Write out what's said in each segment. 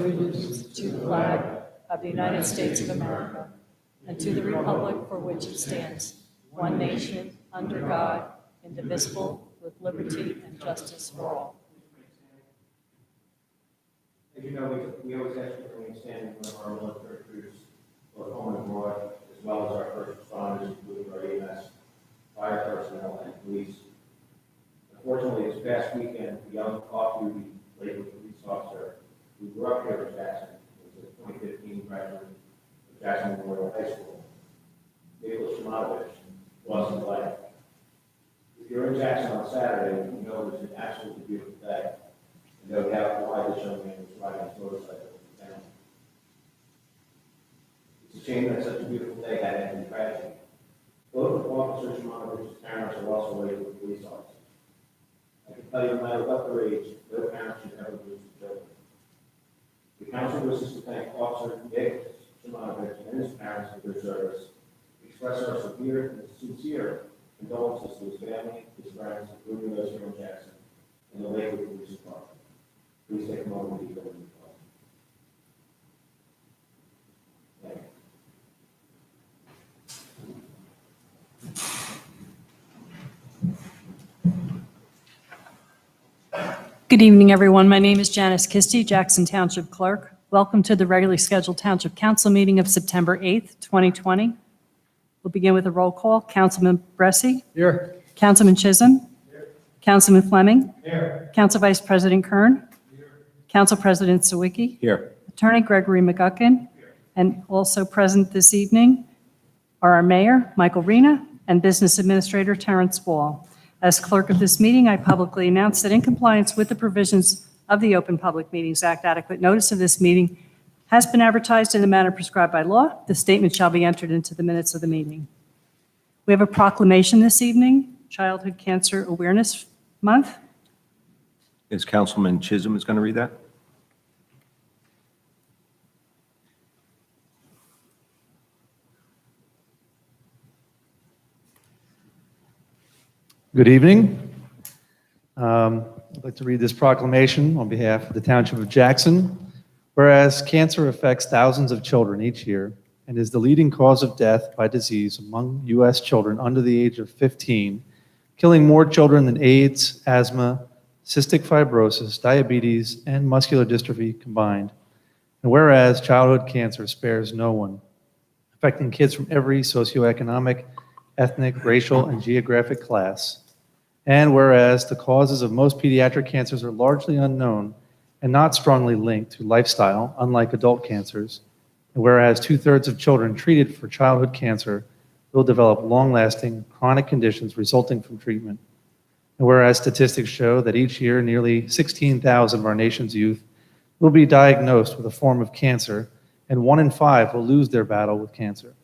allegiance to the flag of the United States of America and to the republic for which it stands, one nation, under God, indivisible, with liberty and justice for all. As you know, we always ask for an understanding of our military troops, both home and abroad, as well as our first responders, including our EMS, fire personnel, and police. Unfortunately, this past weekend, a young off-duty Lakewood police officer who grew up here in Jackson, was a 2015 graduate of Jackson Memorial High School, Nicholas Shamanovich, lost his life. If you're in Jackson on Saturday, you know it's an absolutely beautiful day. And no doubt why this young man was riding his motorcycle with his family. It's a shame that such a beautiful day had ended in tragedy. Both of Officer Shimanovich's parents are also Lakewood police officers. I can tell you, no matter what their age, no parent should ever lose their children. The council wishes to thank Officer Nick Shimanovich and his parents for their service, express our sincere condolences to his family, his friends, including those here in Jackson, and the Lakewood Police Department. Please take a moment to be with me. Thank you. Good evening, everyone. My name is Janice Kisty, Jackson Township Clerk. Welcome to the regularly scheduled Township Council meeting of September 8th, 2020. We'll begin with a roll call. Councilman Bressi. Here. Councilman Chisholm. Here. Councilman Fleming. Here. Council Vice President Kern. Here. Council President Sawicki. Here. Attorney Gregory McGuckin. And also present this evening are our Mayor, Michael Rena, and Business Administrator Terrence Wall. As clerk of this meeting, I publicly announce that in compliance with the provisions of the Open Public Meetings Act, adequate notice of this meeting has been advertised in the manner prescribed by law. The statement shall be entered into the minutes of the meeting. We have a proclamation this evening, Childhood Cancer Awareness Month. Is Councilman Chisholm going to read that? Good evening. I'd like to read this proclamation on behalf of the Township of Jackson. Whereas cancer affects thousands of children each year and is the leading cause of death by disease among U.S. children under the age of 15, killing more children than AIDS, asthma, cystic fibrosis, diabetes, and muscular dystrophy combined. And whereas childhood cancer spares no one, affecting kids from every socioeconomic, ethnic, racial, and geographic class. And whereas the causes of most pediatric cancers are largely unknown and not strongly linked to lifestyle, unlike adult cancers, and whereas 2/3 of children treated for childhood cancer will develop long-lasting chronic conditions resulting from treatment. And whereas statistics show that each year nearly 16,000 of our nation's youth will be diagnosed with a form of cancer, and 1 in 5 will lose their battle with cancer.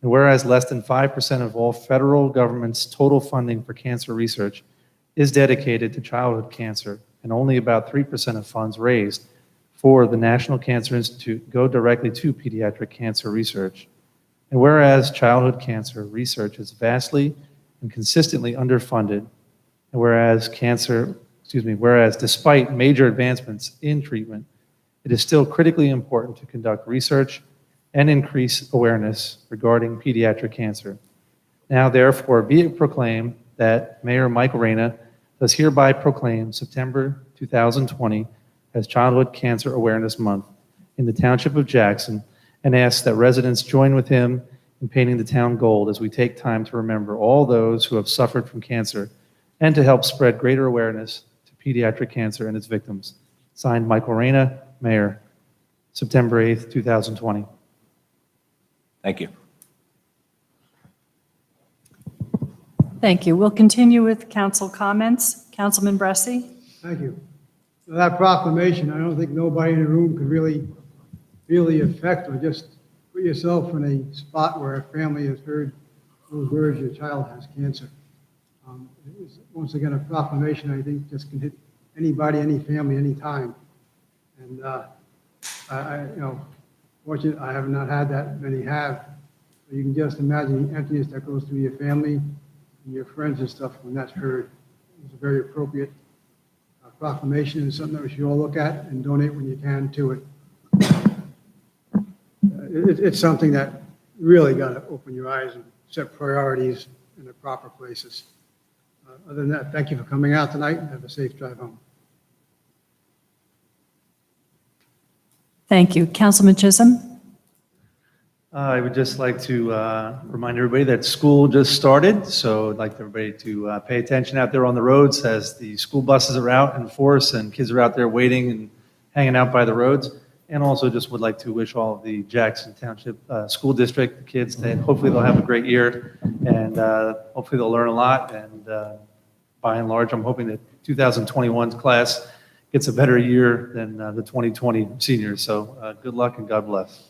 And whereas less than 5% of all federal government's total funding for cancer research is dedicated to childhood cancer, and only about 3% of funds raised for the National Cancer Institute go directly to pediatric cancer research. And whereas childhood cancer research is vastly and consistently underfunded, and whereas despite major advancements in treatment, it is still critically important to conduct research and increase awareness regarding pediatric cancer. Now, therefore, be it proclaimed that Mayor Michael Rena does hereby proclaim September 2020 as Childhood Cancer Awareness Month in the Township of Jackson, and asks that residents join with him in painting the town gold as we take time to remember all those who have suffered from cancer and to help spread greater awareness to pediatric cancer and its victims. Signed, Michael Rena, Mayor, September 8th, 2020. Thank you. Thank you. We'll continue with council comments. Councilman Bressi. Thank you. That proclamation, I don't think nobody in the room could really affect, or just put yourself in a spot where a family has heard those words, your child has cancer. It was, once again, a proclamation I think just can hit anybody, any family, any time. And fortunately, I have not had that, many have. But you can just imagine the emptiness that goes through your family and your friends and stuff when that's heard. It was a very appropriate proclamation, and something that we should all look at and donate when you can to it. it's something that really got to open your eyes and set priorities in the proper places. Other than that, thank you for coming out tonight, and have a safe drive home. Thank you. Councilman Chisholm? I would just like to remind everybody that school just started, so I'd like everybody to pay attention out there on the roads as the school buses are out in force and kids are out there waiting and hanging out by the roads. And also just would like to wish all of the Jackson Township School District kids that hopefully they'll have a great year and hopefully they'll learn a lot. And by and large, I'm hoping that 2021's class gets a better year than the 2020 seniors. So good luck and God bless.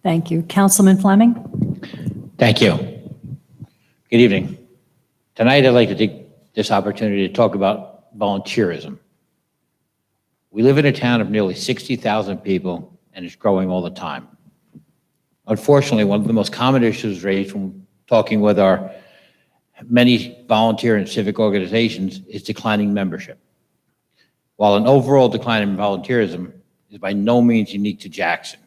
Thank you. Councilman Fleming? Thank you. Good evening. Tonight, I'd like to take this opportunity to talk about volunteerism. We live in a town of nearly 60,000 people, and it's growing all the time. Unfortunately, one of the most common issues raised from talking with our many volunteer and civic organizations is declining membership. While an overall decline in volunteerism is by no means unique to Jackson,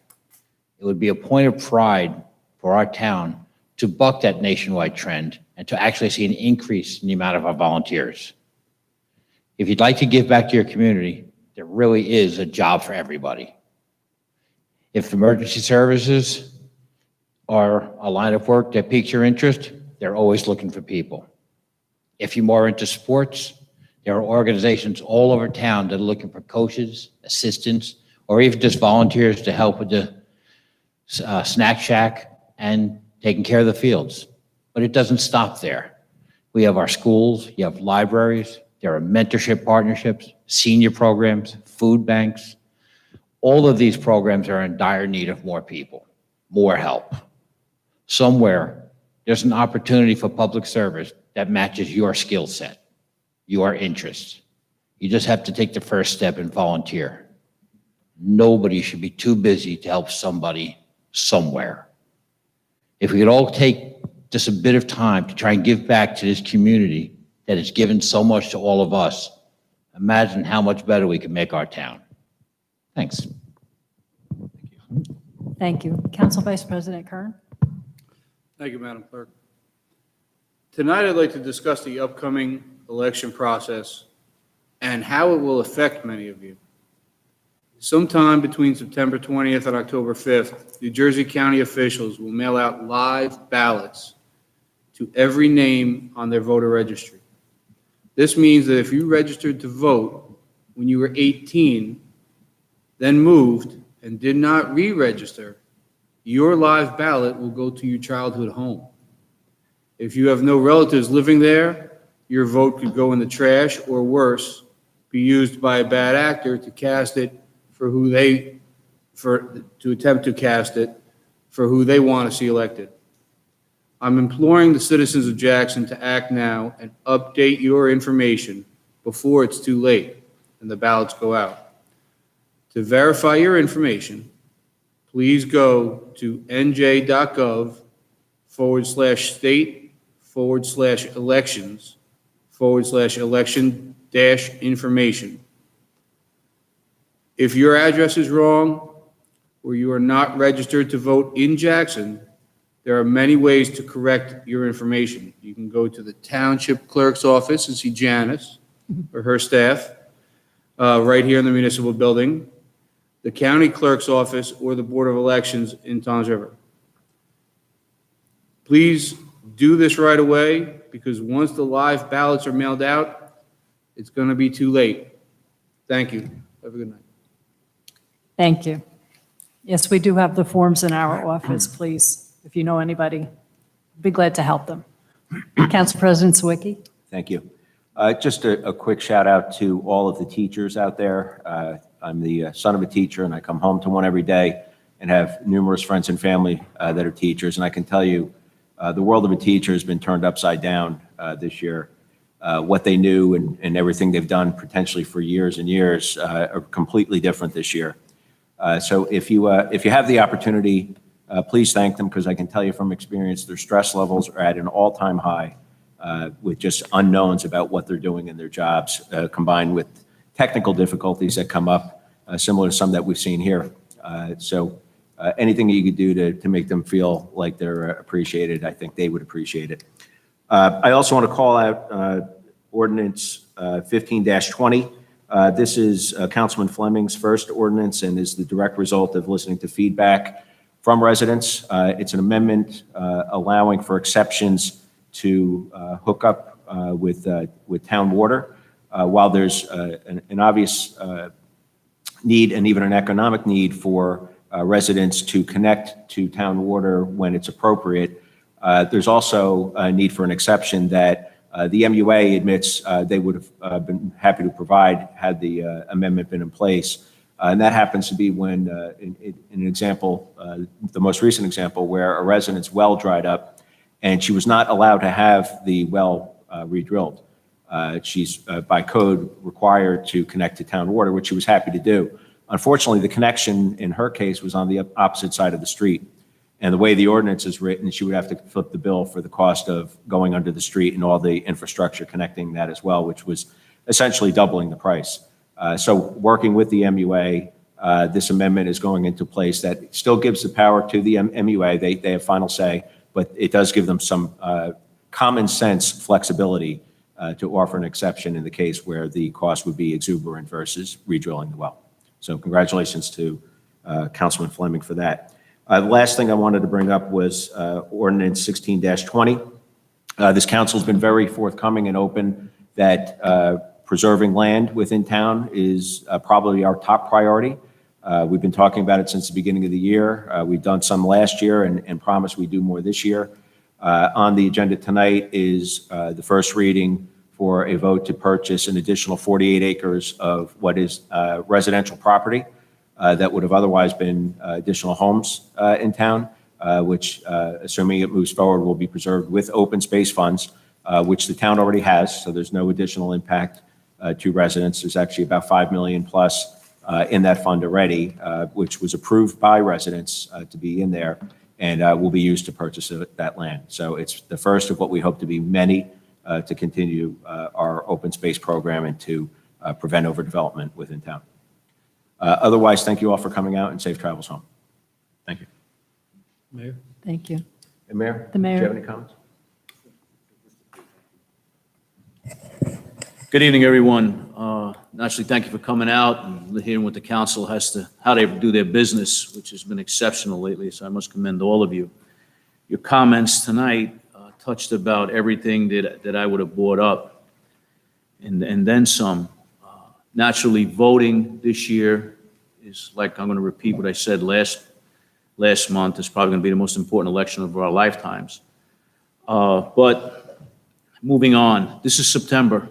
it would be a point of pride for our town to buck that nationwide trend and to actually see an increase in the amount of our volunteers. If you'd like to give back to your community, there really is a job for everybody. If emergency services are a line of work that piques your interest, they're always looking for people. If you're more into sports, there are organizations all over town that are looking for coaches, assistants, or even just volunteers to help with the snack shack and taking care of the fields. But it doesn't stop there. We have our schools, you have libraries, there are mentorship partnerships, senior programs, food banks. All of these programs are in dire need of more people, more help. Somewhere, there's an opportunity for public service that matches your skill set, your interests. You just have to take the first step and volunteer. Nobody should be too busy to help somebody somewhere. If we could all take just a bit of time to try and give back to this community that has given so much to all of us, imagine how much better we can make our town. Thanks. Thank you. Council Vice President Kern? Thank you, Madam Clerk. Tonight, I'd like to discuss the upcoming election process and how it will affect many of you. Sometime between September 20th and October 5th, New Jersey County officials will mail out live ballots to every name on their voter registry. This means that if you registered to vote when you were 18, then moved and did not re-register, your live ballot will go to your childhood home. If you have no relatives living there, your vote could go in the trash or worse, be used by a bad actor to cast it to attempt to cast it for who they want to see elected. I'm imploring the citizens of Jackson to act now and update your information before it's too late and the ballots go out. To verify your information, please go to nj.gov/state/elections/election-information. If your address is wrong or you are not registered to vote in Jackson, there are many ways to correct your information. You can go to the Township Clerk's office and see Janice or her staff right here in the municipal building, the County Clerk's office, or the Board of Elections in Toms River. Please do this right away, because once the live ballots are mailed out, it's going to be too late. Thank you. Have a good night. Thank you. Yes, we do have the forms in our office, please. If you know anybody, be glad to help them. Council President Sawicki? Thank you. Just a quick shout out to all of the teachers out there. I'm the son of a teacher, and I come home to one every day and have numerous friends and family that are teachers. And I can tell you, the world of a teacher has been turned upside down this year. What they knew and everything they've done potentially for years and years are completely different this year. So if you have the opportunity, please thank them, because I can tell you from experience, their stress levels are at an all-time high with just unknowns about what they're doing in their jobs, combined with technical difficulties that come up, similar to some that we've seen here. So anything that you could do to make them feel like they're appreciated, I think they would appreciate it. I also want to call out ordinance 15-20. This is Councilman Fleming's first ordinance and is the direct result of listening to feedback from residents. It's an amendment allowing for exceptions to hook up with town water. While there's an obvious need and even an economic need for residents to connect to town water when it's appropriate, there's also a need for an exception that the MUA admits they would have been happy to provide had the amendment been in place. And that happens to be when, in an example, the most recent example, where a resident's well dried up and she was not allowed to have the well re-drilled. She's by code required to connect to town water, which she was happy to do. Unfortunately, the connection in her case was on the opposite side of the street. And the way the ordinance is written, she would have to flip the bill for the cost of going under the street and all the infrastructure connecting that as well, which was essentially doubling the price. So working with the MUA, this amendment is going into place that still gives the power to the MUA. They have final say, but it does give them some common sense flexibility to offer an exception in the case where the cost would be exuberant versus redrilling the well. So congratulations to Councilman Fleming for that. The last thing I wanted to bring up was ordinance 16-20. This council has been very forthcoming and open that preserving land within town is probably our top priority. We've been talking about it since the beginning of the year. We've done some last year and promise we do more this year. On the agenda tonight is the first reading for a vote to purchase an additional 48 acres of what is residential property that would have otherwise been additional homes in town, which, assuming it moves forward, will be preserved with open space funds, which the town already has, so there's no additional impact to residents. There's actually about $5 million plus in that fund already, which was approved by residents to be in there and will be used to purchase that land. So it's the first of what we hope to be many to continue our open space program and to prevent overdevelopment within town. Otherwise, thank you all for coming out and safe travels home. Thank you. Mayor? Thank you. And Mayor? The mayor. Do you have any comments? Good evening, everyone. Naturally, thank you for coming out and hearing what the council has to, how they do their business, which has been exceptional lately, so I must commend all of you. Your comments tonight touched about everything that I would have brought up, and then some. Naturally, voting this year is, like, I'm going to repeat what I said last month, it's probably going to be the most important election of our lifetimes. But moving on, this is September.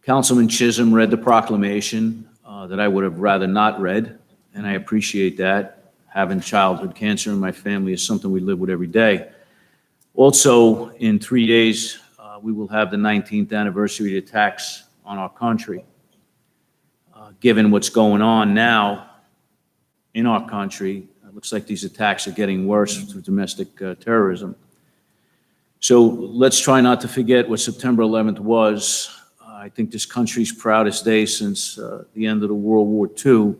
Councilman Chisholm read the proclamation that I would have rather not read, and I appreciate that. Having childhood cancer in my family is something we live with every day. Also, in 3 days, we will have the 19th anniversary of the attacks on our country. Given what's going on now in our country, it looks like these attacks are getting worse through domestic terrorism. So let's try not to forget what September 11th was. I think this country's proudest day since the end of the World War II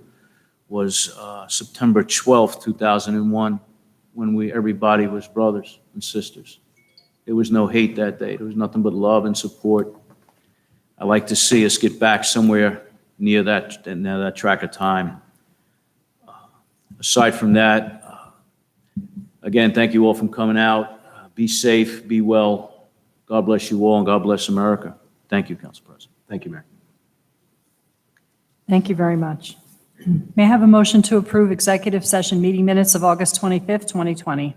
was September 12th, 2001, when everybody was brothers and sisters. There was no hate that day. There was nothing but love and support. I like to see us get back somewhere near that track of time. Aside from that, again, thank you all for coming out. Be safe, be well. God bless you all, and God bless America. Thank you, Council President. Thank you, Mayor. Thank you very much. May I have a motion to approve executive session meeting minutes of August 25th, 2020?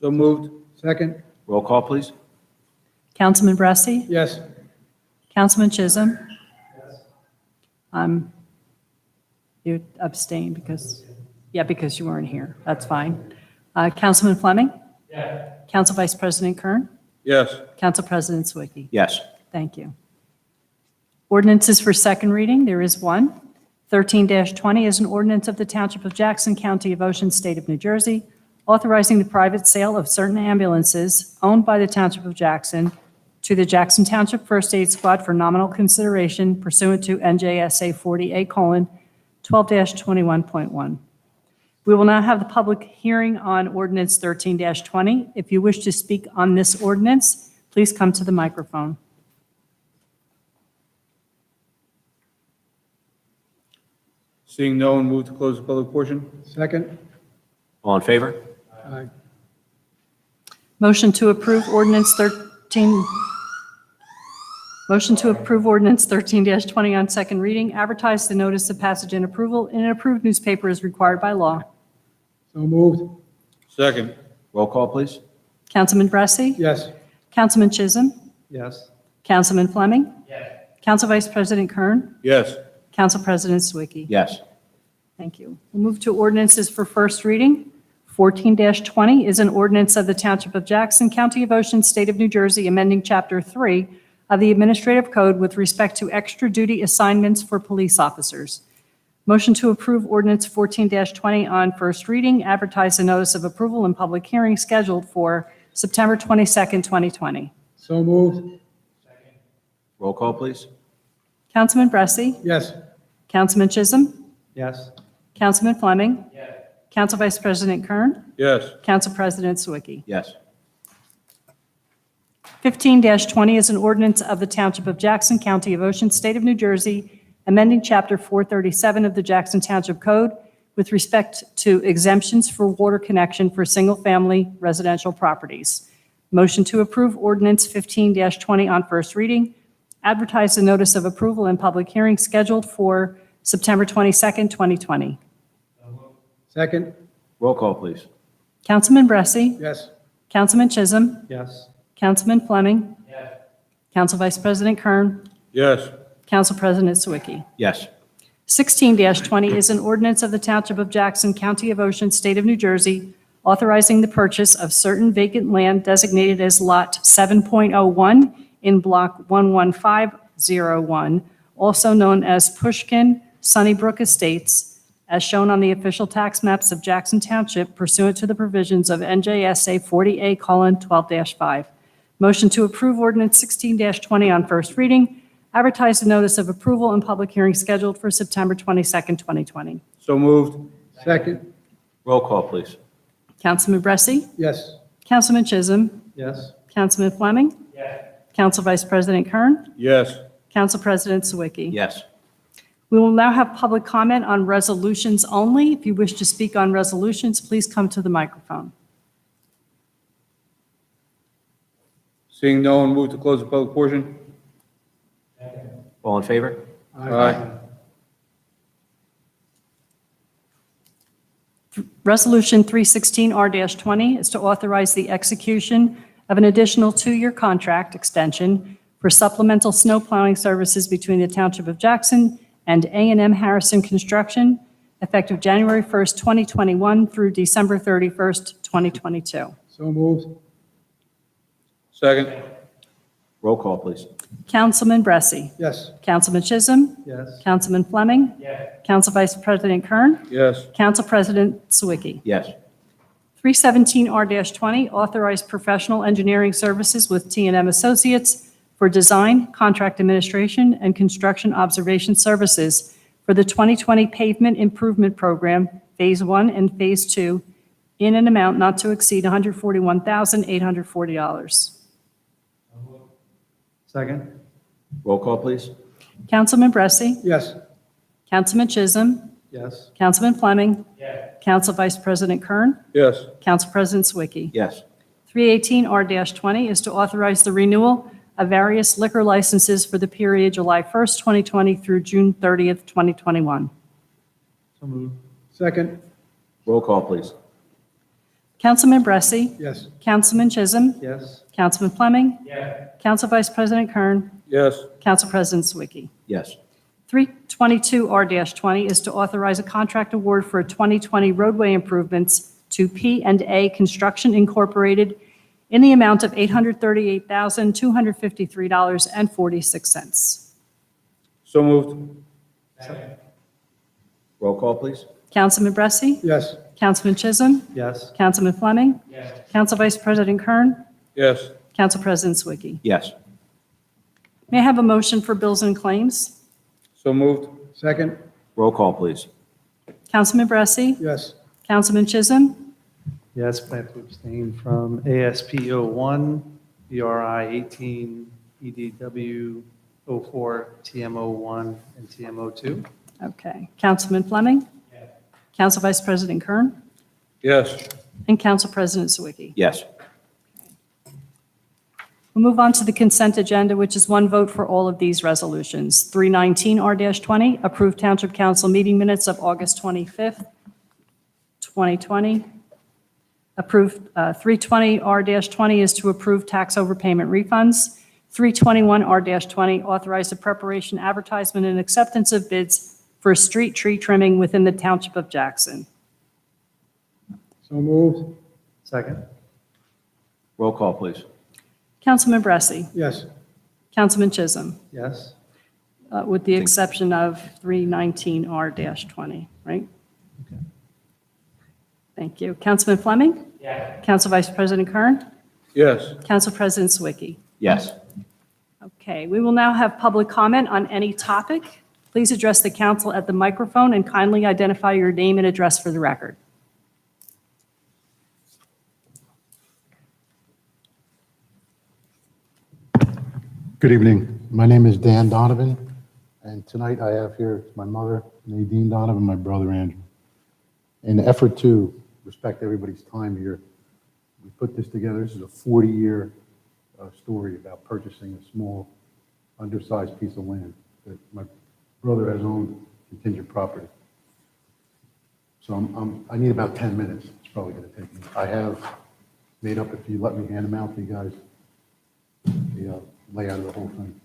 So moved. Second? Roll call, please. Councilman Bressi? Yes. Councilman Chisholm? You abstain because you weren't here. That's fine. Councilman Fleming? Yes. Council Vice President Kern? Yes. Council President Zwicky? Yes. Thank you. Ordinances for second reading, there is one. 13-20 is an ordinance of the Township of Jackson, County of Ocean, State of New Jersey, authorizing the private sale of certain ambulances owned by the Township of Jackson to the Jackson Township First Aid Squad for nominal consideration pursuant to NJSA 12-21.1. We will now have the public hearing on ordinance 13-20. If you wish to speak on this ordinance, please come to the microphone. Seeing no one, move to close the public portion. Second. All in favor? Aye. Motion to approve ordinance 13. Motion to approve ordinance 13-20 on second reading. Advertise the notice of passage and approval in an approved newspaper as required by law. So moved. Second. Roll call, please. Councilman Bressi? Yes. Councilman Chisholm? Yes. Councilman Fleming? Council Vice President Kern? Yes. Council President Zwicky? Yes. Thank you. We'll move to ordinances for first reading. 14-20 is an ordinance of the Township of Jackson, County of Ocean, State of New Jersey, amending Chapter 3 of the Administrative Code with respect to extra duty assignments for police officers. Motion to approve ordinance 14-20 on first reading. Advertise a notice of approval and public hearing scheduled for September 22nd, 2020. So moved. Roll call, please. Councilman Bressi? Yes. Councilman Chisholm? Yes. Councilman Fleming? Council Vice President Kern? Yes. Council President Zwicky? Yes. 15-20 is an ordinance of the Township of Jackson, County of Ocean, State of New Jersey, amending Chapter 437 of the Jackson Township Code with respect to exemptions for water connection for single-family residential properties. Motion to approve ordinance 15-20 on first reading. Advertise the notice of approval and public hearing scheduled for September 22nd, 2020. Second. Roll call, please. Councilman Bressi? Yes. Councilman Chisholm? Yes. Councilman Fleming? Council Vice President Kern? Yes. Council President Zwicky? Yes. 16-20 is an ordinance of the Township of Jackson, County of Ocean, State of New Jersey, authorizing the purchase of certain vacant land designated as Lot 7.01 in Block 11501, also known as Pushkin Sunnybrook Estates, as shown on the official tax maps of Jackson Township pursuant to the provisions of NJSA 40A:12-5. Motion to approve ordinance 16-20 on first reading. Advertise the notice of approval and public hearing scheduled for September 22nd, 2020. So moved. Second. Roll call, please. Councilman Bressi? Yes. Councilman Chisholm? Yes. Councilman Fleming? Council Vice President Kern? Yes. Council President Zwicky? Yes. We will now have public comment on resolutions only. If you wish to speak on resolutions, please come to the microphone. Seeing no one, move to close the public portion. All in favor? Aye. Resolution 316R-20 is to authorize the execution of an additional two-year contract extension for supplemental snow plowing services between the Township of Jackson and A&M Harrison Construction, effective January 1st, 2021 through December 31st, 2022. So moved. Second. Roll call, please. Councilman Bressi? Yes. Councilman Chisholm? Yes. Councilman Fleming? Council Vice President Kern? Yes. Council President Zwicky? Yes. 317R-20, authorize professional engineering services with T&M Associates for design, contract administration, and construction observation services for the 2020 Pavement Improvement Program, Phase 1 and Phase 2, in an amount not to exceed $141,840. Second. Roll call, please. Councilman Bressi? Yes. Councilman Chisholm? Yes. Councilman Fleming? Council Vice President Kern? Yes. Council President Zwicky? Yes. 318R-20 is to authorize the renewal of various liquor licenses for the period July 1st, 2020 through June 30th, 2021. So moved. Second. Roll call, please. Councilman Bressi? Yes. Councilman Chisholm? Yes. Councilman Fleming? Council Vice President Kern? Yes. Council President Zwicky? Yes. 322R-20 is to authorize a contract award for 2020 roadway improvements to P&A Construction Incorporated in the amount of $838,253.46. So moved. Roll call, please. Councilman Bressi? Yes. Councilman Chisholm? Yes. Councilman Fleming? Council Vice President Kern? Yes. Council President Zwicky? Yes. May I have a motion for bills and claims? So moved. Second. Roll call, please. Councilman Bressi, Yes. Councilman Chisholm, Yes, but I have to abstain from ASP 01, BRI 18, EDW 04, TM 01, and TM 02. okay. Councilman Fleming, Council Vice President Kern, Yes. and Council President Zwicky. Yes. We'll move on to the consent agenda, which is one vote for all of these resolutions. 319R-20, approved Township Council meeting minutes of August 25th, 2020. Approved 320R-20 is to approve tax overpayment refunds. 321R-20 authorize the preparation, advertisement, and acceptance of bids for street tree trimming within the Township of Jackson. So moved. Second. Roll call, please. Councilman Bressi, Yes. Councilman Chisholm, Yes. with the exception of 319R-20, right? Okay. Thank you. Councilman Fleming? Yes. Council Vice President Kern? Yes. Council President Zwicky? Yes. Okay, we will now have public comment on any topic. Please address the council at the microphone and kindly identify your name and address for the record. Good evening. My name is Dan Donovan, and tonight I have here my mother, Nadine Donovan, my brother, Andrew. In an effort to respect everybody's time here, we put this together. This is a 40-year story about purchasing a small, undersized piece of land that my brother has owned contingent property. So I need about 10 minutes. It's probably going to take me. I have made up, if you let me hand them out to you guys, the layout of the whole thing.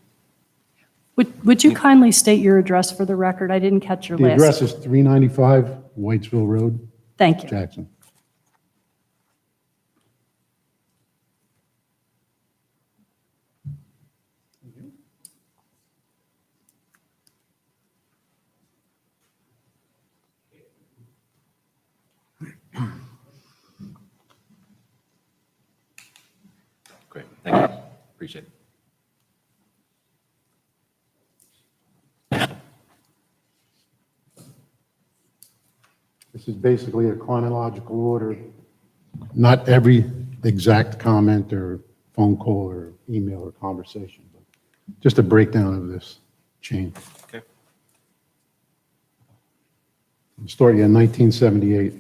Would you kindly state your address for the record? I didn't catch your The last. address is 395 Whitesville Road, Thank you. Jackson. Great. Thank you. Appreciate it. This is basically a chronological order. Not every exact comment or phone call or email or conversation, but just a breakdown of this chain. Okay. I'm starting in 1978.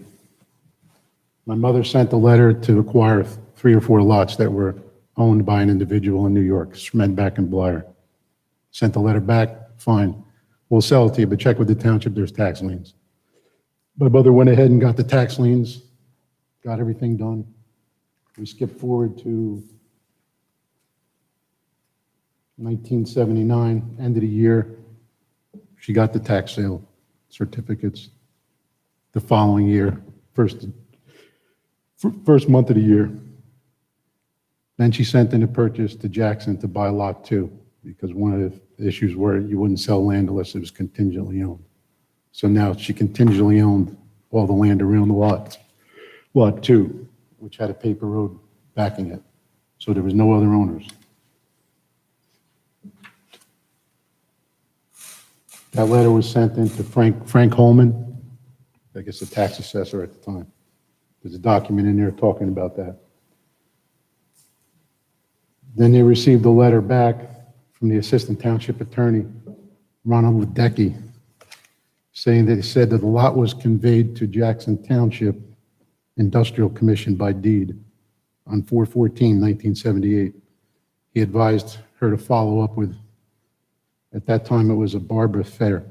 My mother sent a letter to acquire 3 or 4 lots that were owned by an individual in New York, Schmedback and Blyer. Sent the letter back, fine, we'll sell it to you, but check with the township, there's tax liens. My mother went ahead and got the tax liens, got everything done. We skip forward to 1979, end of the year. She got the tax sale certificates. The following year, first month of the year. Then she sent in a purchase to Jackson to buy Lot 2, because one of the issues were you wouldn't sell land unless it was contingently owned. So now she contingently owned all the land around the Lot 2, which had a paper road backing it. So there was no other owners. That letter was sent in to Frank Holman, I guess the tax assessor at the time. There's a document in there talking about that. Then they received a letter back from the Assistant Township Attorney, Ronald Ledecky, saying that he said that the lot was conveyed to Jackson Township Industrial Commission by deed on 4/14/1978. He advised her to follow up with, at that time it was a Barbara Fair,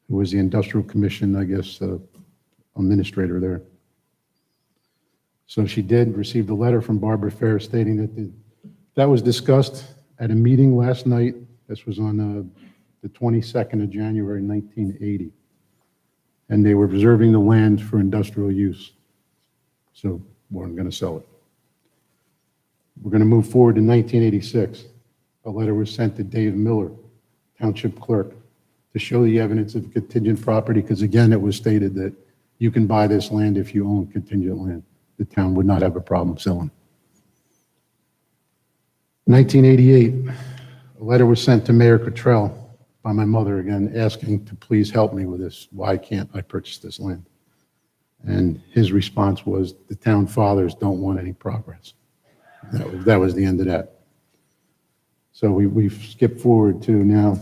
who was the Industrial Commission, I guess, administrator there. So she did receive a letter from Barbara Fair stating that that was discussed at a meeting last night. This was on the 22nd of January, 1980. And they were reserving the land for industrial use. So we're going to sell it. We're going to move forward to 1986. A letter was sent to Dave Miller, Township Clerk, to show the evidence of contingent property, because again, it was stated that you can buy this land if you own contingent land. The town would not have a problem selling. 1988, a letter was sent to Mayor Cottrell by my mother again, asking to please help me with this. Why can't I purchase this land? And his response was, the town fathers don't want any progress. That was the end of that. So we've skipped forward to now.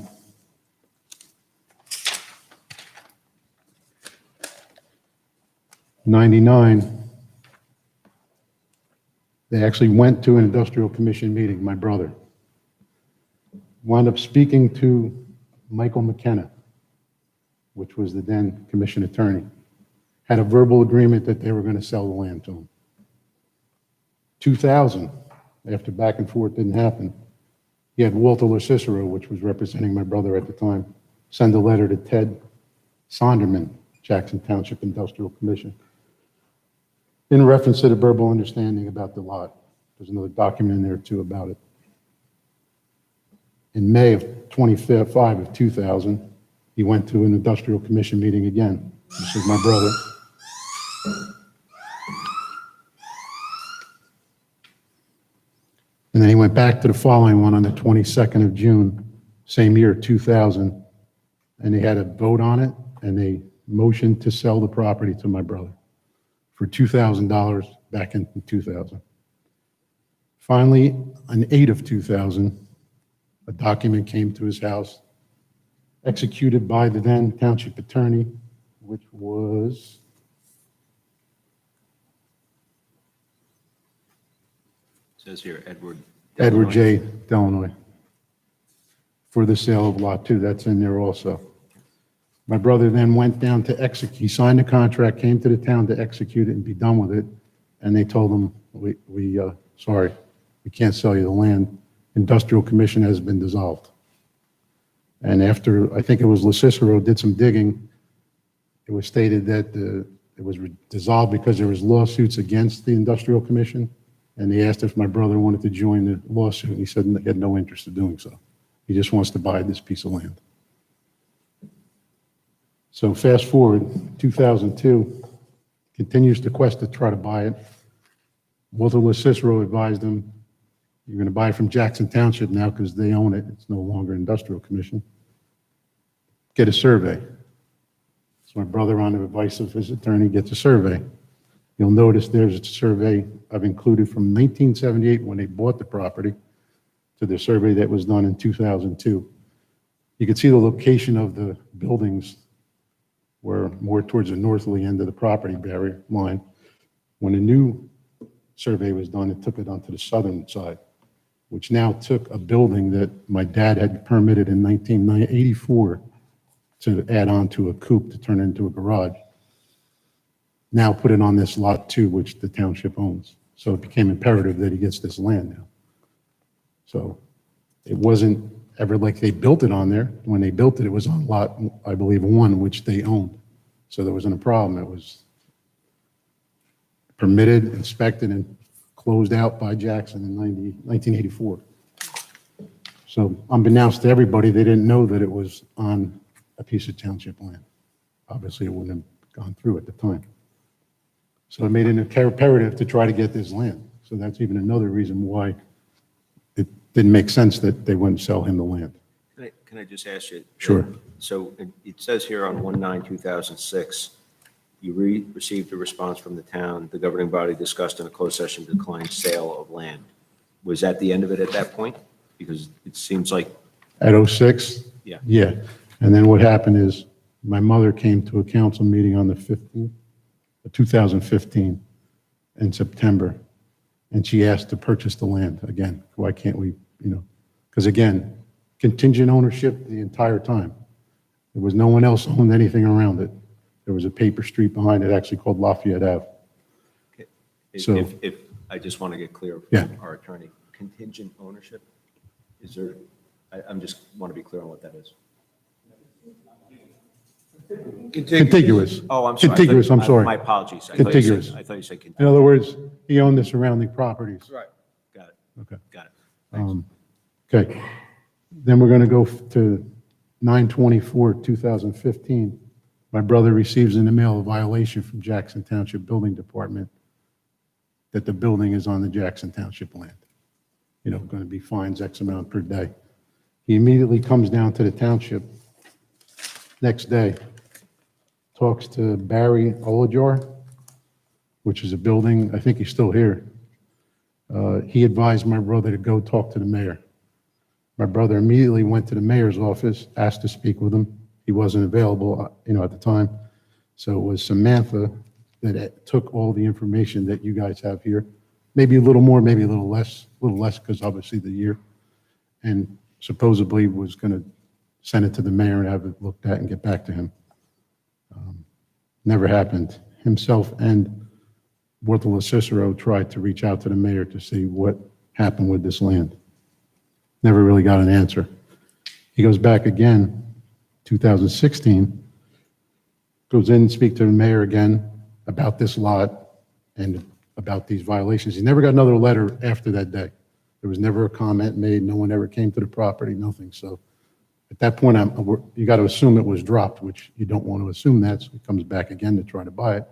'99. They actually went to an industrial commission meeting, my brother. Wound up speaking to Michael McKenna, which was the then commission attorney. Had a verbal agreement that they were going to sell the land to him. 2000, after back and forth didn't happen, he had Walter LaCicero, which was representing my brother at the time, send a letter to Ted Sonderman, Jackson Township Industrial Commission, in reference to the verbal understanding about the lot. There's another document in there too about it. In May of 25 of 2000, he went to an industrial commission meeting again. This is my brother. And then he went back to the following one on the 22nd of June, same year, 2000, and they had a vote on it, and they motioned to sell the property to my brother for $2,000 back in 2000. Finally, on 8 of 2000, a document came to his house, executed by the then township attorney, which was Says here, Edward. Edward Delanoy. J. Delanoy, for the sale of Lot 2. That's in there also. My brother then went down to execute. He signed the contract, came to the town to execute it and be done with it, and they told him, sorry, we can't sell you the land. Industrial commission has been dissolved. And after, I think it was LaCicero did some digging, it was stated that it was dissolved because there was lawsuits against the industrial commission, and they asked if my brother wanted to join the lawsuit, and he said he had no interest in doing so. He just wants to buy this piece of land. So fast forward, 2002, continues the quest to try to buy it. Walter LaCicero advised him, you're going to buy it from Jackson Township now because they own it. It's no longer industrial commission. Get a survey. So my brother, on the advice of his attorney, gets a survey. You'll notice there's a survey I've included from 1978 when they bought the property to the survey that was done in 2002. You can see the location of the buildings were more towards the northerly end of the property barrier line. When a new survey was done, it took it onto the southern side, which now took a building that my dad had permitted in 1984 to add on to a coop to turn into a garage. Now put it on this lot 2, which the township owns. So it became imperative that he gets this land now. So it wasn't ever like they built it on there. When they built it, it was on lot, I believe, 1, which they owned. So there wasn't a problem. It was permitted, inspected, and closed out by Jackson in 1984. So unbeknownst to everybody, they didn't know that it was on a piece of township land. Obviously, it wouldn't have gone through at the time. So it made it imperative to try to get this land. So that's even another reason why it didn't make sense that they wouldn't sell him the land. Can I just ask you? Sure. So it says here on 1/9/2006, you received a response from the town. The governing body discussed in a closed session declined sale of land. Was that the end of it at that point? Because it seems like, At '06? Yeah. Yeah. And then what happened is my mother came to a council meeting on the 15th, 2015, in September, and she asked to purchase the land again. Why can't we, because again, contingent ownership the entire time. There was no one else owned anything around it. There was a paper street behind it actually called Lafayette Ave. So- if I just want to get clear Yeah. from our attorney, contingent ownership, is there, I'm just want to be clear on what that is. Contiguous. Oh, I'm sorry. Contiguous, I'm sorry. My apologies. Contiguous. I thought you said In contiguous. other words, he owned the surrounding properties. Right. Got it, Okay. got it. Okay. Then we're going to go to 9/24/2015. My brother receives in the mail a violation from Jackson Township Building Department that the building is on the Jackson Township land. Going to be fines X amount per day. He immediately comes down to the township next day, talks to Barry Olajar, which is a building, I think he's still here. He advised my brother to go talk to the mayor. My brother immediately went to the mayor's office, asked to speak with him. He wasn't available, at the time. So it was Samantha that took all the information that you guys have here. Maybe a little more, maybe a little less because obviously the year. And supposedly was going to send it to the mayor and have it looked at and get back to him. Never happened. Himself and Worthel Cicero tried to reach out to the mayor to see what happened with this land. Never really got an answer. He goes back again, 2016, goes in and speaks to the mayor again about this lot and about these violations. He never got another letter after that day. There was never a comment made. No one ever came to the property, nothing. So at that point, you got to assume it was dropped, which you don't want to assume that. So he comes back again to try to buy it,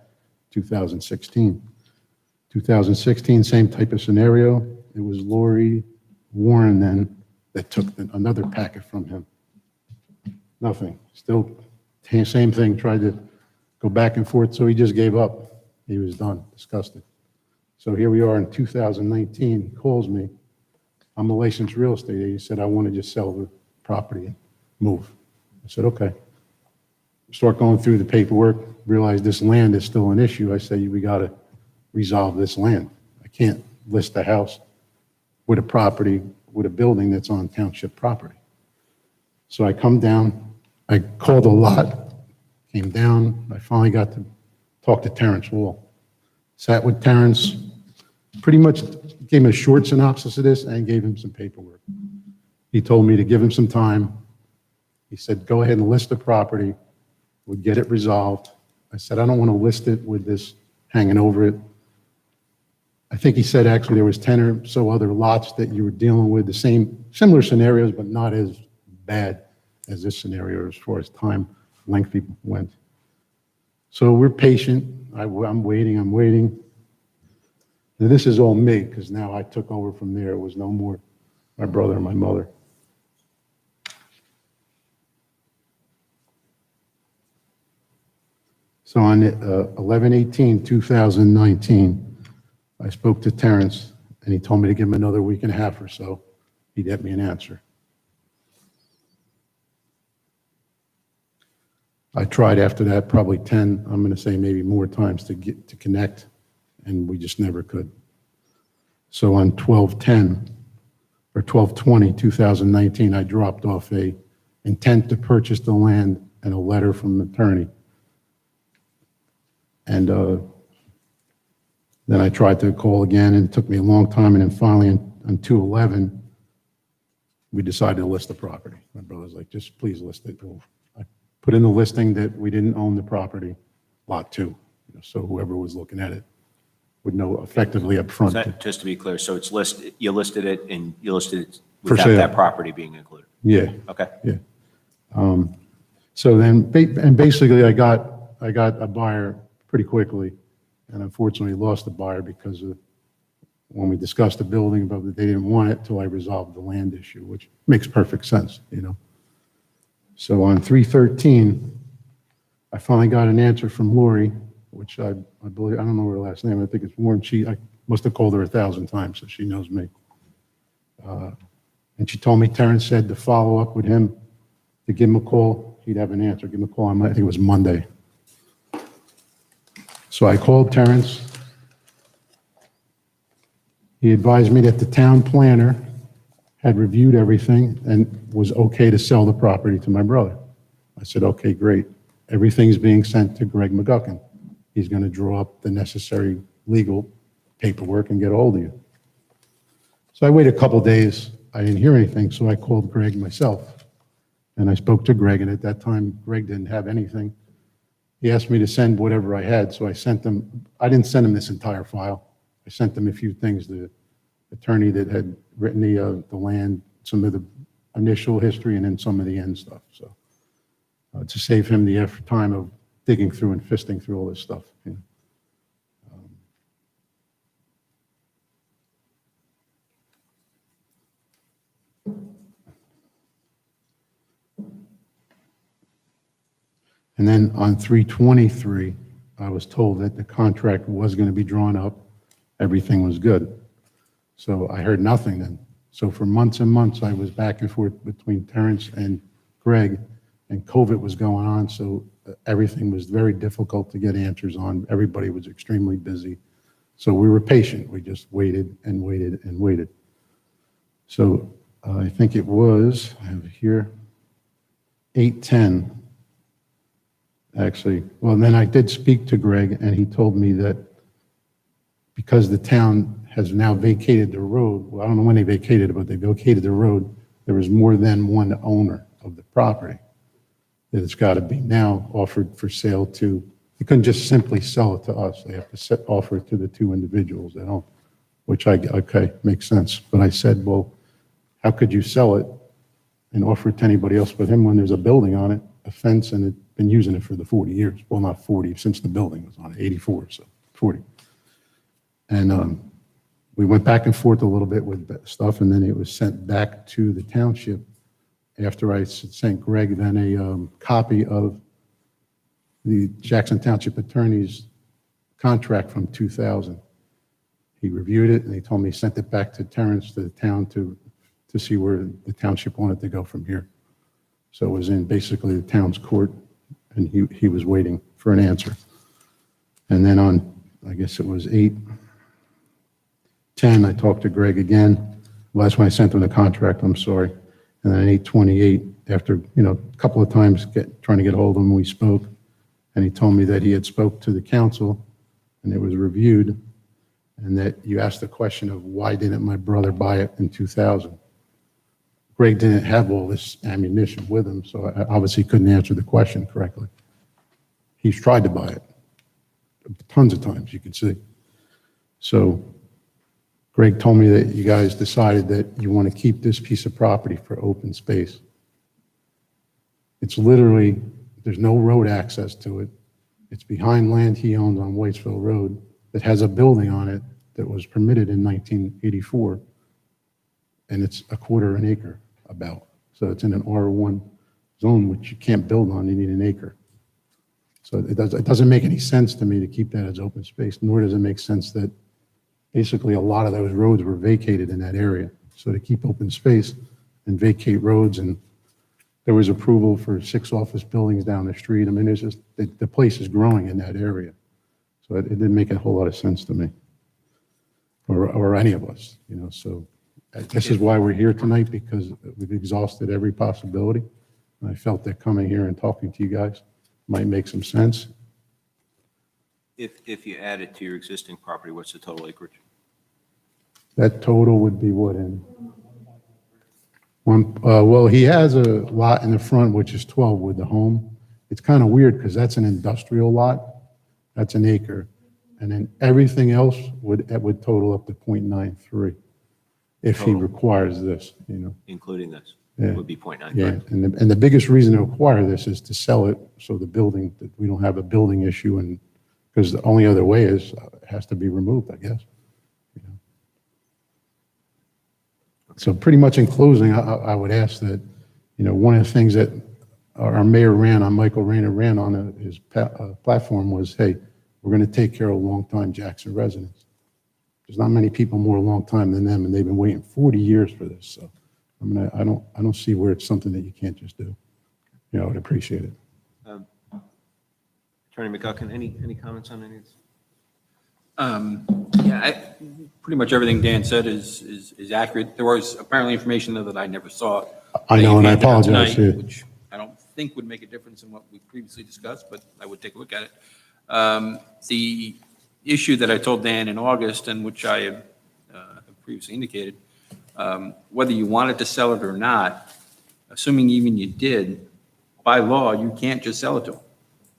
2016. 2016, same type of scenario. It was Lori Warren then that took another packet from him. Nothing. Still, same thing, tried to go back and forth, so he just gave up. He was done, disgusted. So here we are in 2019, he calls me. I'm a licensed real estate agent. He said, I want to just sell the property and move. I said, okay. Start going through the paperwork, realize this land is still an issue. I said, we got to resolve this land. I can't list a house with a property, with a building that's on township property. So I come down, I called a lot, came down, I finally got to talk to Terrence Wall. Sat with Terrence, pretty much gave him a short synopsis of this and gave him some paperwork. He told me to give him some time. He said, go ahead and list the property, we'd get it resolved. I said, I don't want to list it with this hanging over it. I think he said actually there was 10 or so other lots that you were dealing with, the similar scenarios, but not as bad as this scenario as far as time lengthy went. So we're patient. I'm waiting. Now, this is all me because now I took over from there. It was no more my brother and my mother. So on 11/18/2019, I spoke to Terrence, and he told me to give him another week and a half or so. He'd get me an answer. I tried after that probably 10, I'm going to say maybe more times to connect, and we just never could. So on 12/10 or 12/20/2019, I dropped off a intent to purchase the land and a letter from an attorney. And then I tried to call again, and it took me a long time, and then finally on 2/11, we decided to list the property. My brother's like, just please list it. I put in the listing that we didn't own the property, lot 2, so whoever was looking at it would know effectively up Is front. that, just to be clear, so it's you listed it For without sale. that property being included? Yeah. Okay. Yeah. So then, and basically, I got a buyer pretty quickly, and unfortunately lost the buyer because of when we discussed the building, but they didn't want it till I resolved the land issue, which makes perfect sense, So on 3/13, I finally got an answer from Lori, which I believe, I don't know her last name, I think it's Warren. I must have called her 1,000 times, so she knows me. And she told me Terrence said to follow up with him, to give him a call, he'd have an answer, give him a call on, I think it was Monday. So I called Terrence. He advised me that the town planner had reviewed everything and was okay to sell the property to my brother. I said, okay, great. Everything's being sent to Greg McGuckin. He's going to draw up the necessary legal paperwork and get a hold of you. So I waited a couple days. I didn't hear anything, so I called Greg myself. And I spoke to Greg, and at that time, Greg didn't have anything. He asked me to send whatever I had, so I sent him. I didn't send him this entire file. I sent him a few things, the attorney that had written the land, some of the initial history, and then some of the end stuff. So to save him the time of digging through and fisting through all this stuff. And then on 3/23, I was told that the contract was going to be drawn up. Everything was good. So I heard nothing then. So for months and months, I was back and forth between Terrence and Greg, and COVID was going on, so everything was very difficult to get answers on. Everybody was extremely busy. So we were patient. We just waited and waited and waited. So I think it was, I have it here, 8/10. Actually, well, then I did speak to Greg, and he told me that because the town has now vacated the road, well, I don't know when they vacated it, but they vacated the road, there was more than one owner of the property, that it's got to be now offered for sale to, you couldn't just simply sell it to us. They have to offer it to the two individuals that own, which okay, makes sense. But I said, well, how could you sell it and offer it to anybody else but him when there's a building on it, a fence, and it's been using it for the 40 years? Well, not 40, since the building was on it, 84, so 40. And we went back and forth a little bit with stuff, and then it was sent back to the township after I sent Greg then a copy of the Jackson Township Attorney's contract from 2000. He reviewed it, and he told me he sent it back to Terrence, to the town, to see where the township wanted to go from here. So it was in basically the town's court, and he was waiting for an answer. And then on, I guess it was 8/10, I talked to Greg again. Well, that's when I sent him the contract, I'm sorry. And then 8/28, after, a couple of times trying to get a hold of him, we spoke. And he told me that he had spoke to the council, and it was reviewed, and that you asked the question of why didn't my brother buy it in 2000? Greg didn't have all this ammunition with him, so I obviously couldn't answer the question correctly. He's tried to buy it tons of times, you can see. So Greg told me that you guys decided that you want to keep this piece of property for open space. It's literally, there's no road access to it. It's behind land he owns on Whitesville Road that has a building on it that was permitted in 1984, and it's a quarter an acre about. So it's in an R1 zone, which you can't build on, you need an acre. So it doesn't make any sense to me to keep that as open space, nor does it make sense that basically a lot of those roads were vacated in that area. So to keep open space and vacate roads, and there was approval for 6 office buildings down the street. I mean, there's just, the place is growing in that area. So it didn't make a whole lot of sense to me, or any of us, so this is why we're here tonight, because we've exhausted every possibility. And I felt that coming here and talking to you guys might make some sense. If you add it to your existing property, what's the total acreage? That total would be what in? Well, he has a lot in the front, which is 12 with the home. It's kind of weird because that's an industrial lot. That's an acre. And then everything else would total up to 0.93 if he Total. Requires this, Including this? Yeah. It would be 0.9. Yeah, and the biggest reason to acquire this is to sell it, so the building, that we don't have a building issue, and because the only other way is, it has to be removed, I guess. So pretty much in closing, I would ask that, one of the things that our mayor Michael Rayner ran on his platform was, hey, we're going to take care of longtime Jackson residents. There's not many people more long time than them, and they've been waiting 40 years for this. So I don't see where it's something that you can't just do. I would appreciate it. Attorney McGuckin, any comments on any of this? Pretty much everything Dan said is accurate. There was apparently information though that I never saw. I know, and I That you handed out apologize. tonight, Yeah. Which I don't think would make a difference in what we previously discussed, but I would take a look at it. The issue that I told Dan in August, and which I have previously indicated, whether you wanted to sell it or not, assuming even you did, by law, you can't just sell it to them.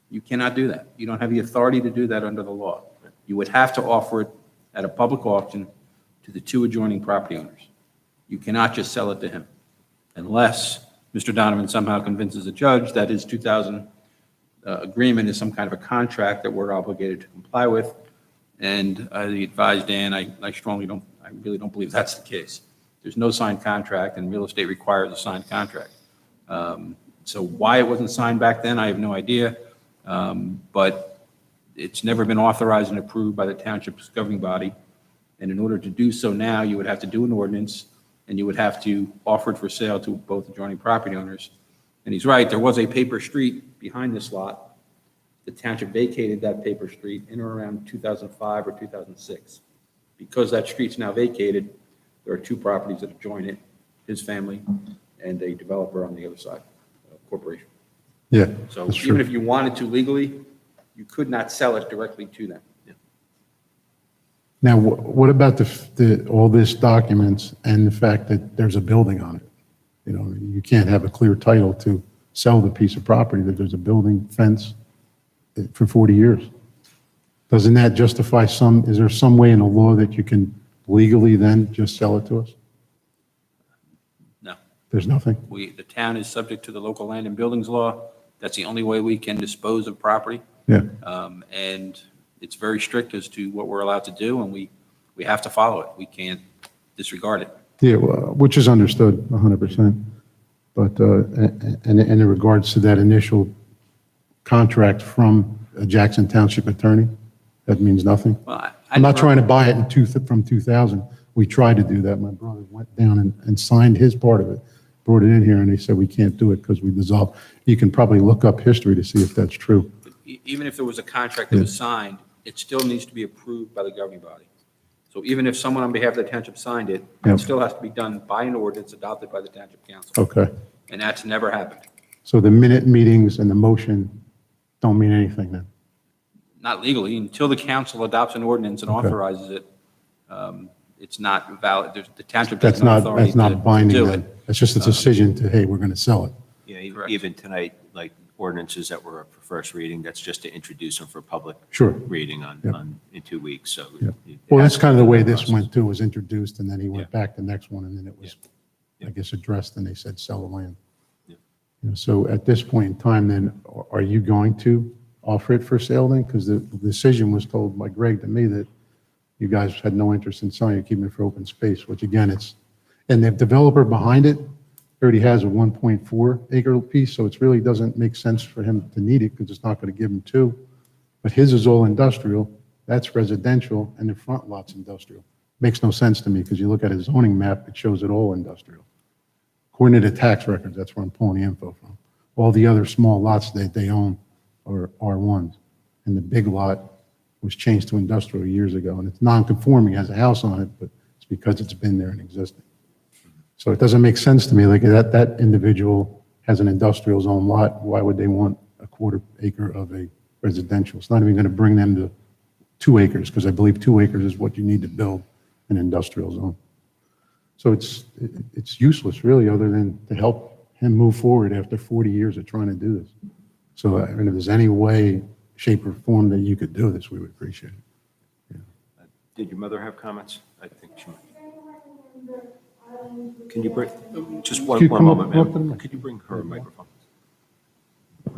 You cannot do that. You don't have the authority to do that under the law. You would have to offer it at a public auction to the 2 adjoining property owners. You cannot just sell it to him unless Mr. Donovan somehow convinces a judge that his 2000 agreement is some kind of a contract that we're obligated to comply with. And I advised Dan, I really don't believe that's the case. There's no signed contract, and real estate requires a signed contract. So why it wasn't signed back then, I have no idea. But it's never been authorized and approved by the township's governing body. And in order to do so now, you would have to do an ordinance, and you would have to offer it for sale to both adjoining property owners. And he's right, there was a paper street behind this lot. The township vacated that paper street in or around 2005 or 2006. Because that street's now vacated, there are two properties that adjoin it, his family and a developer on the other side, a corporation. Yeah, So that's even true. if you wanted to legally, you could not sell it directly to them. Now, what about all this documents and the fact that there's a building on it? You know, you can't have a clear title to sell the piece of property that there's a building fence for 40 years. Doesn't that justify is there some way in the law that you can legally then just sell it to us? No. There's nothing? The town is subject to the local land and buildings law. That's the only way we can dispose of property. Yeah, And it's very strict as to what we're allowed to do, and we have to follow it. We can't disregard it. yeah, well, which is understood 100%. But, and in regards to that initial contract from a Jackson Township attorney, that means nothing? Well, I'm not trying to buy it from 2000. We tried to do that. My brother went down and signed his part of it, brought it in here, and they said we can't do it because we dissolved. You can probably look up history to see if that's true. Even if there was a contract that was signed, it still needs to be approved by the governing body. So even if someone on behalf of the township signed it, Yeah. it still has to be done by an ordinance adopted by the township council. Okay. And that's never happened. So the minute meetings and the motion don't mean anything then? Not legally, until the council adopts an ordinance and Okay. authorizes it, it's not valid. The township has That's no not, authority that's to not binding do then? it. It's just a decision to, hey, we're going to sell it. Yeah, Correct. even tonight, like ordinances that were up for first reading, that's just to introduce them for public Sure. reading Yep. in 2 weeks, so. Yep. it Well, has that's to kind of the go way through that this process. went too, was introduced and then he went Yeah. back the next one and then it was, Yeah. I guess, addressed and they said sell the land. Yeah. You know, so at this point in time then, are you going to offer it for sale then? Because the decision was told by Greg to me that you guys had no interest in selling it, keeping it for open space, which again, and the developer behind it already has a 1.4 acre piece, so it really doesn't make sense for him to need it because it's not going to give him two. But his is all industrial, that's residential, and the front lot's industrial. Makes no sense to me because you look at his zoning map, it shows it all industrial. According to the tax records, that's where I'm pulling the info from. All the other small lots that they own are R1s. And the big lot was changed to industrial years ago, and it's non-conforming, has a house on it, but it's because it's been there and existing. So it doesn't make sense to me, like that individual has an industrial zone lot, why would they want a 1/4 acre of a residential? It's not even going to bring them to 2 acres, because I believe 2 acres is what you need to build an industrial zone. So it's useless, really, other than to help him move forward after 40 years of trying to do this. So I mean, if there's any way, shape, or form that you could do this, we would appreciate it. Did your mother have comments? I think she might. Can you bring, just Could one you come moment, up to the ma'am. mic? Could you bring her a microphone?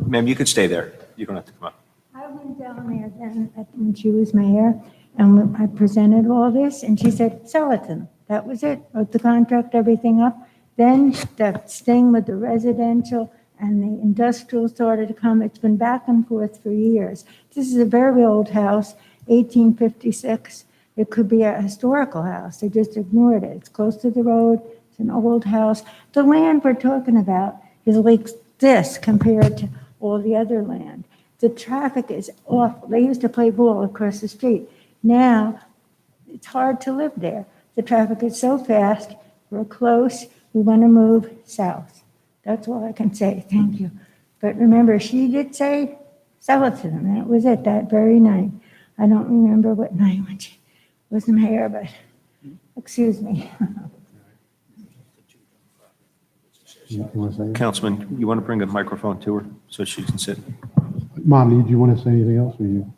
Ma'am, you could stay there. You don't have to come up. I went down there then when she was mayor, and when I presented all this, and she said, sell it to them. That was it, wrote the contract, everything up. Then that thing with the residential and the industrial started to come. It's been back and forth for years. This is a very old house, 1856. It could be a historical house. They just ignored it. It's close to the road. It's an old house. The land we're talking about is like this compared to all the other land. The traffic is awful. They used to play ball across the street. Now, it's hard to live there. The traffic is so fast. We're close. We want to move south. That's all I can say. Thank you. But remember, she did say, sell it to them. That was it, that very night. I don't remember what night when she was mayor, but excuse me. You wanna say anything? Councilman, you want to bring a microphone to her so she can sit? Mom, do you want to say anything else? Or you?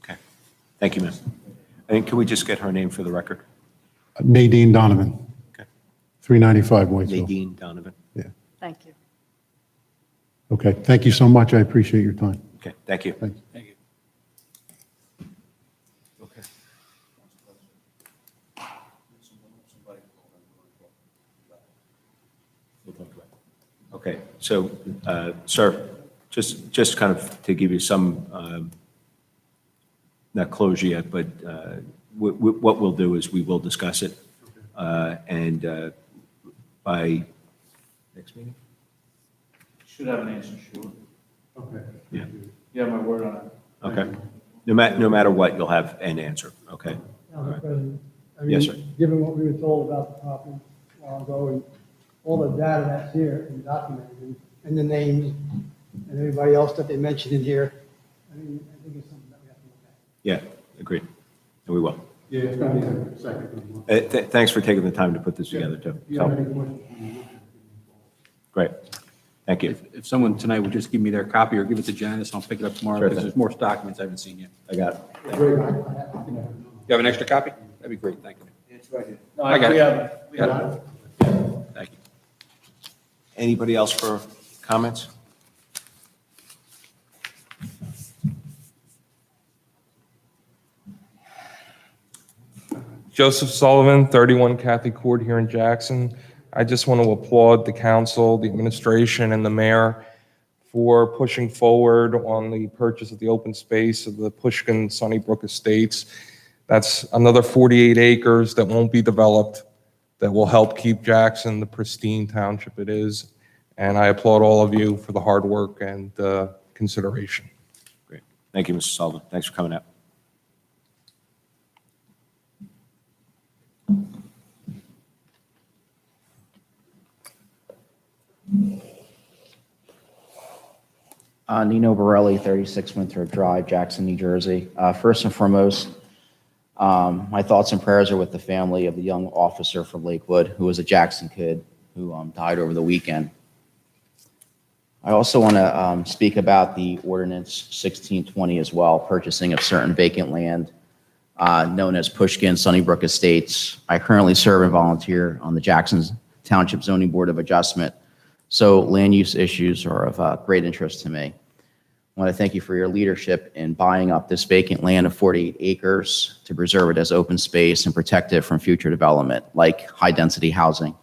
Okay. Thank you, ma'am. And can we just get her name for the record? Nadine Donovan. Okay. 395 Whitesville. Nadine Donovan. Thank you. Okay, thank you so much. I appreciate your time. Okay, thank you. Thanks. Thank you. Okay, so, sir, just kind of to give you some, not closure yet, but what we'll do is we will discuss it, and by next meeting? Should have an answer, sure. Okay. Yeah. You have my word on it. Okay. No matter what, you'll have an answer, okay? Council President, I Yes, sir. mean, given what we were told about the property a while ago and all the data that's here and documented and the names and everybody else that they mentioned in here, I mean, I think it's something that we have to look at. Yeah, agreed. And we will. Yeah, it's going to be a second. Thanks for taking the time to put this together, too. You have So, any questions? great. Thank you. If someone tonight would just give me their copy or give it to Janice, I'll pick it up tomorrow Sure because thing. there's more documents I haven't seen yet. I got it. You have an extra copy? That'd be great, thank you. It's right here. I got it. We have it. Thank you. Anybody else for comments? Joseph Sullivan, 31 Kathy Court here in Jackson. I just want to applaud the council, the administration, and the mayor for pushing forward on the purchase of the open space of the Pushkin Sunnybrook Estates. That's another 48 acres that won't be developed, that will help keep Jackson the pristine township it is. And I applaud all of you for the hard work and consideration. Great. Thank you, Mr. Sullivan. Thanks for coming out. Nino Borelli, 36 Winthrop Drive, Jackson, New Jersey. First and foremost, my thoughts and prayers are with the family of the young officer from Lakewood who was a Jackson kid who died over the weekend. I also want to speak about the ordinance 1620 as well, purchasing of certain vacant land known as Pushkin Sunnybrook Estates. I currently serve and volunteer on the Jackson Township Zoning Board of Adjustment, so land use issues are of great interest to me. I want to thank you for your leadership in buying up this vacant land of 48 acres to preserve it as open space and protect it from future development, like high-density housing.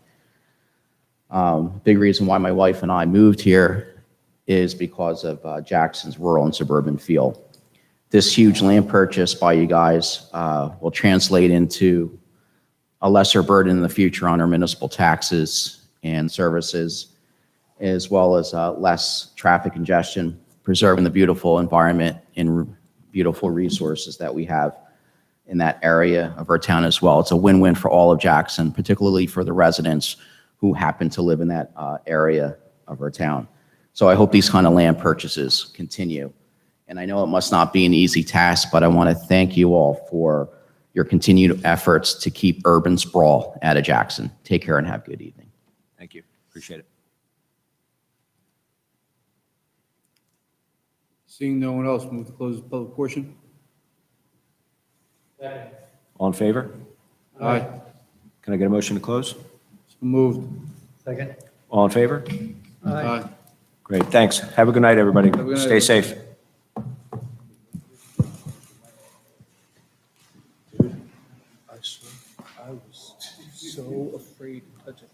Big reason why my wife and I moved here is because of Jackson's rural and suburban feel. This huge land purchase by you guys will translate into a lesser burden in the future on our municipal taxes and services, as well as less traffic congestion, preserving the beautiful environment and beautiful resources that we have in that area of our town as well. It's a win-win for all of Jackson, particularly for the residents who happen to live in that area of our town. So I hope these kind of land purchases continue. And I know it must not be an easy task, but I want to thank you all for your continued efforts to keep urban sprawl out of Jackson. Take care and have a good evening. Thank you. Appreciate it. Seeing no one else, move to close the public portion. All in favor? Aye. Can I get a motion to close? So moved. Second. All in favor? Aye. Great, thanks. Have a good night, everybody. a good night. Stay safe. I was so afraid to touch it.